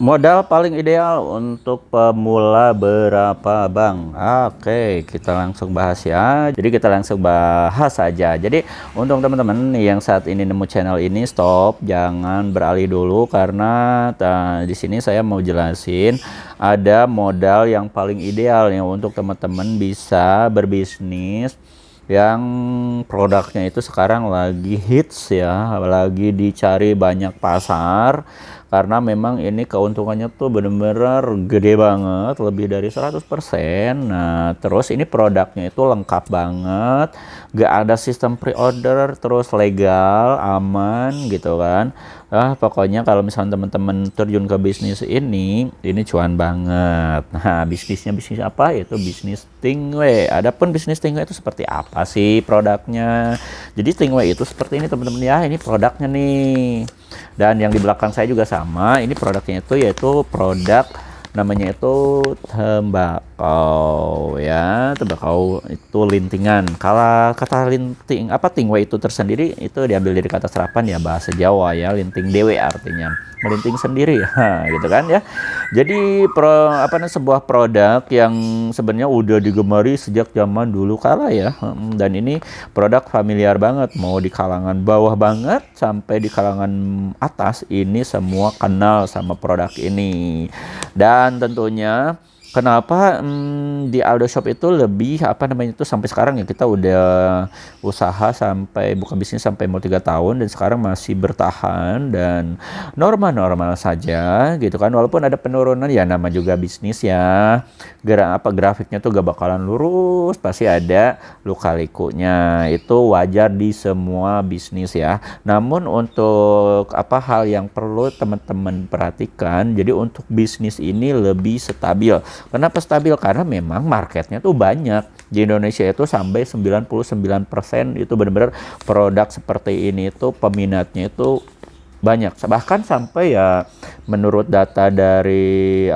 Modal paling ideal untuk pemula berapa, Bang? Oke, kita langsung bahas ya. Jadi kita langsung bahas saja. Jadi untuk teman-teman yang saat ini nemu channel ini, stop, jangan beralih dulu karena di sini saya mau jelasin ada modal yang paling ideal ya untuk teman-teman bisa berbisnis yang produknya itu sekarang lagi hits ya, lagi dicari banyak pasar, karena memang ini keuntungannya tuh bener-bener gede banget, lebih dari 100%. Nah terus ini produknya itu lengkap banget, gak ada sistem pre-order, terus legal, aman gitu kan. Pokoknya kalau misalnya teman-teman terjun ke bisnis ini cuan banget. Nah bisnisnya bisnis apa? Itu bisnis Stingray. Adapun bisnis Stingray itu seperti apa sih produknya? Jadi Stingray itu seperti ini teman-teman ya, ini produknya nih. Dan yang di belakang saya juga sama, ini produknya itu yaitu produk namanya itu tembakau ya, tembakau itu lintingan. Kalau kata linting apa Stingray itu tersendiri itu diambil dari kata serapan ya, bahasa Jawa ya, linting dewe artinya melinting sendiri ya gitu kan ya. Jadi sebuah produk yang sebenarnya udah digemari sejak zaman dulu kala ya. Dan ini produk familiar banget, mau di kalangan bawah banget sampai di kalangan atas ini semua kenal sama produk ini. Dan tentunya kenapa di Aldo Shop itu lebih itu sampai sekarang ya, kita udah usaha sampai buka bisnis sampai mau 3 tahun dan sekarang masih bertahan dan normal-normal saja gitu kan, walaupun ada penurunan ya, nama juga bisnis ya, grafiknya tuh gak bakalan lurus, pasti ada luka-likunya, itu wajar di semua bisnis ya. Namun untuk hal yang perlu teman-teman perhatikan, jadi untuk bisnis ini lebih stabil. Kenapa stabil? Karena memang marketnya tuh banyak. Di Indonesia itu sampai 99% itu benar-benar produk seperti ini tuh peminatnya itu banyak. Bahkan sampai ya menurut data dari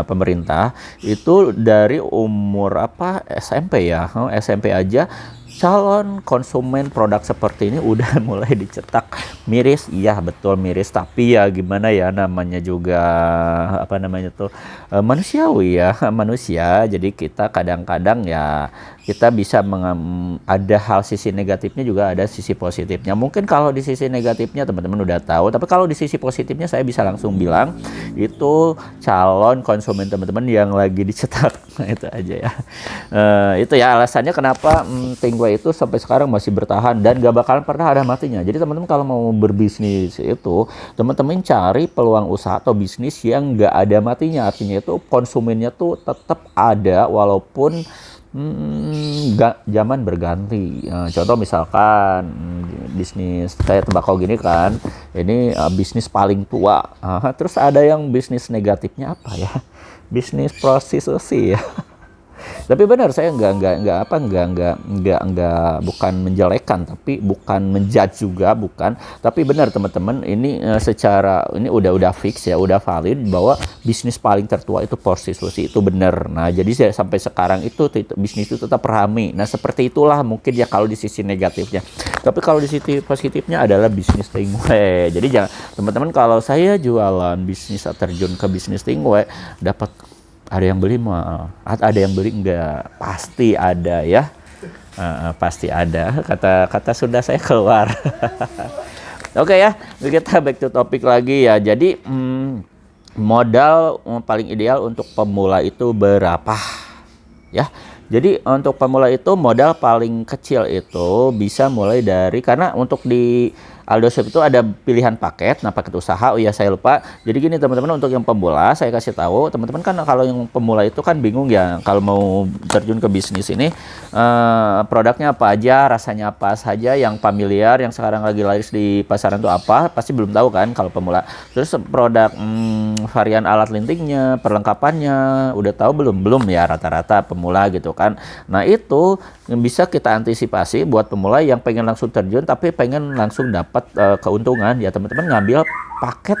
pemerintah itu dari umur SMP ya, SMP aja calon konsumen produk seperti ini udah mulai dicetak. Miris, iya betul miris, tapi ya gimana ya, namanya juga manusiawi ya, manusia. Jadi kita kadang-kadang ya kita bisa ada hal sisi negatifnya juga ada sisi positifnya. Mungkin kalau di sisi negatifnya teman-teman udah tahu, tapi kalau di sisi positifnya saya bisa langsung bilang itu calon konsumen teman-teman yang lagi dicetak. Nah, itu aja ya. Itu ya alasannya kenapa Stingray itu sampai sekarang masih bertahan dan gak bakalan pernah ada matinya. Jadi teman-teman kalau mau berbisnis itu, teman-teman cari peluang usaha atau bisnis yang gak ada matinya. Artinya itu konsumennya tuh tetap ada walaupun zaman berganti. Contoh misalkan bisnis kayak tembakau gini kan, ini bisnis paling tua. Terus ada yang bisnis negatifnya apa ya? Bisnis prostitusi ya. Tapi benar, saya bukan menjelekan, tapi bukan menjudge juga, bukan. Tapi benar teman-teman, ini secara ini udah fix ya, udah valid bahwa bisnis paling tertua itu prostitusi, itu benar. Nah, jadi sampai sekarang itu bisnis itu tetap ramai. Nah, seperti itulah mungkin ya kalau di sisi negatifnya. Tapi kalau di sisi positifnya adalah bisnis Stingray. Jadi jangan teman-teman, kalau saya jualan bisnis, terjun ke bisnis Stingray, dapat ada yang beli mah, ada yang beli enggak, pasti ada ya. Pasti ada, kata sudah saya keluar. Oke ya, kita back to topik lagi ya. Jadi modal paling ideal untuk pemula itu berapa ya? Jadi untuk pemula itu modal paling kecil itu bisa mulai dari, karena untuk di Aldo Shop itu ada pilihan paket. Nah, paket usaha, oh iya saya lupa. Jadi gini teman-teman, untuk yang pemula saya kasih tahu teman-teman, kan kalau yang pemula itu kan bingung ya kalau mau terjun ke bisnis ini, produknya apa aja, rasanya apa saja, yang familiar, yang sekarang lagi laris di pasaran itu apa, pasti belum tahu kan kalau pemula. Terus produk varian alat lintingnya, perlengkapannya udah tahu belum ya, rata-rata pemula gitu kan. Nah, itu yang bisa kita antisipasi buat pemula yang pengen langsung terjun tapi pengen langsung dapat keuntungan ya, teman-teman ngambil paket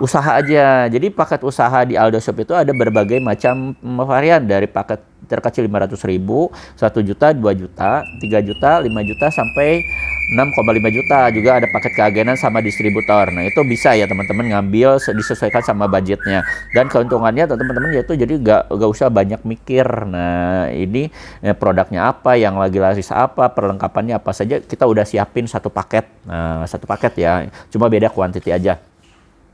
usaha aja. Jadi paket usaha di Aldo Shop itu ada berbagai macam varian, dari paket terkecil 500.000, 1 juta, 2 juta, 3 juta, 5 juta sampai 6,5 juta. Juga ada paket keagenan sama distributor. Nah, itu bisa ya teman-teman ngambil disesuaikan sama budgetnya. Dan keuntungannya teman-teman yaitu jadi gak usah banyak mikir. Nah, ini produknya apa, yang lagi laris apa, perlengkapannya apa saja, kita udah siapin satu paket. Nah, satu paket ya. Cuma beda kuantiti aja.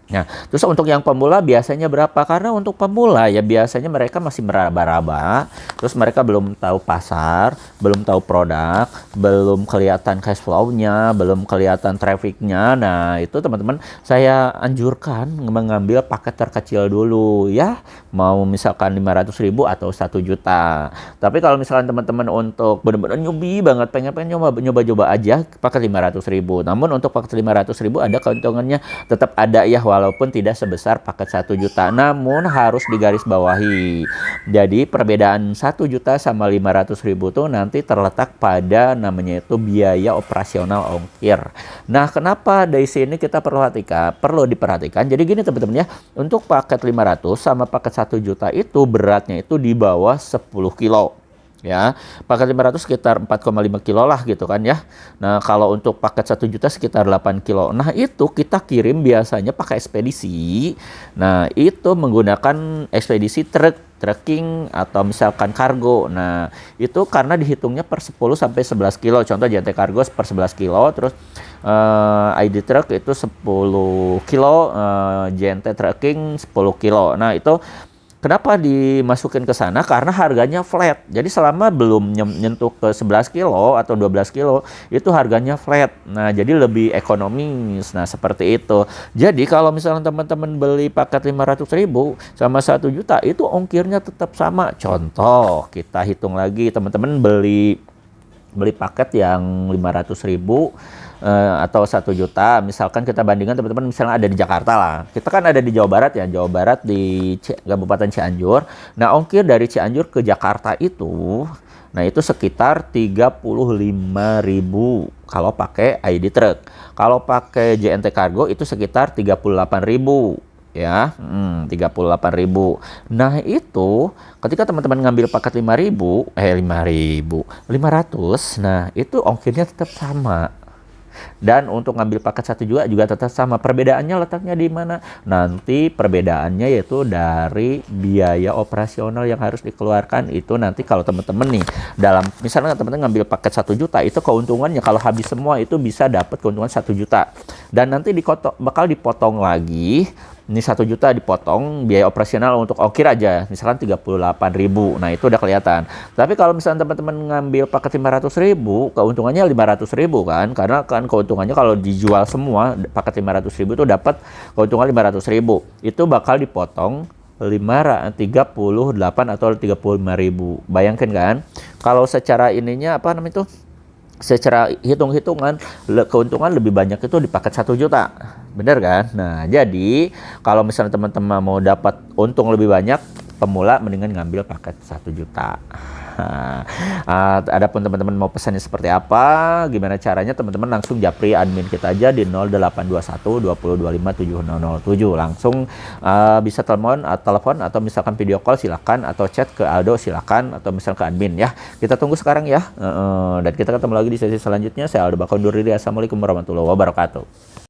Nah, terus untuk yang pemula biasanya berapa? Karena untuk pemula ya biasanya mereka masih meraba-raba, terus mereka belum tahu pasar, belum tahu produk, belum kelihatan cash flow-nya, belum kelihatan traffic-nya. Nah, itu teman-teman saya anjurkan mengambil paket terkecil dulu ya, mau misalkan 500.000 atau 1 juta. Tapi kalau misalkan teman-teman untuk benar-benar newbie banget, pengen nyoba-nyoba aja paket 500.000. Namun untuk paket 500.000 ada keuntungannya tetap ada ya, walaupun tidak sebesar paket 1 juta, namun harus digarisbawahi. Jadi perbedaan 1 juta sama 500.000 tuh nanti terletak pada namanya itu biaya operasional ongkir. Nah, kenapa dari sini kita perlu diperhatikan. Jadi gini teman-teman ya, untuk paket 500 sama paket 1 juta itu beratnya itu di bawah 10 kilo. Ya, paket 500 sekitar 4,5 kilo lah gitu kan ya. Nah, kalau untuk paket 1 juta sekitar 8 kilo. Nah, itu kita kirim biasanya pakai ekspedisi. Nah, itu menggunakan ekspedisi tracking atau misalkan kargo. Nah, itu karena dihitungnya per 10 sampai 11 kilo. Contoh JNT Kargo per 11 kilo, terus ID Truck itu 10 kilo, JNT Tracking 10 kilo. Nah, itu kenapa dimasukin ke sana? Karena harganya flat. Jadi selama belum nyentuh ke 11 kilo atau 12 kilo, itu harganya flat. Nah, jadi lebih ekonomis. Nah, seperti itu. Jadi kalau misalnya teman-teman beli paket 500.000 sama 1 juta, itu ongkirnya tetap sama. Contoh, kita hitung lagi, teman-teman beli paket yang 500.000 atau 1 juta, misalkan kita bandingkan teman-teman misalnya ada di Jakarta lah, kita kan ada di Jawa Barat ya, Jawa Barat di Kabupaten Cianjur. Nah, ongkir dari Cianjur ke Jakarta itu, nah itu sekitar 35.000 kalau pakai ID Truck. Kalau pakai JNT Kargo itu sekitar 38.000 ya, 38.000. Nah, itu ketika teman-teman ngambil paket 500, nah itu ongkirnya tetap sama. Dan untuk ngambil paket 1 juga tetap sama. Perbedaannya letaknya di mana? Nanti perbedaannya yaitu dari biaya operasional yang harus dikeluarkan. Itu nanti kalau teman-teman nih, dalam misalnya teman-teman ngambil paket 1 juta, itu keuntungannya kalau habis semua itu bisa dapat keuntungan 1 juta. Dan nanti bakal dipotong lagi. Ini 1 juta dipotong biaya operasional untuk ongkir aja, misalkan 38.000. Nah, itu udah kelihatan. Tapi kalau misalnya teman-teman ngambil paket 500.000, keuntungannya 500.000 kan? Karena kan keuntungannya kalau dijual semua paket 500.000 itu dapat keuntungan 500.000. Itu bakal dipotong 38 atau 35.000. Bayangkan kan? Kalau secara ininya apa namanya itu? Secara hitung-hitungan keuntungan lebih banyak itu di paket 1 juta, bener kan? Nah, jadi kalau misalnya teman-teman mau dapat untung lebih banyak, pemula mendingan ngambil paket 1 juta. Nah, adapun teman-teman mau pesannya seperti apa, gimana caranya, teman-teman langsung japri admin kita aja di 0821 2025 7007. Langsung bisa telepon atau misalkan video call silakan, atau chat ke Aldo silakan, atau misalkan ke admin ya. Kita tunggu sekarang ya. Dan kita ketemu lagi di sesi selanjutnya. Saya Aldo bakal undur diri. Assalamualaikum warahmatullahi wabarakatuh.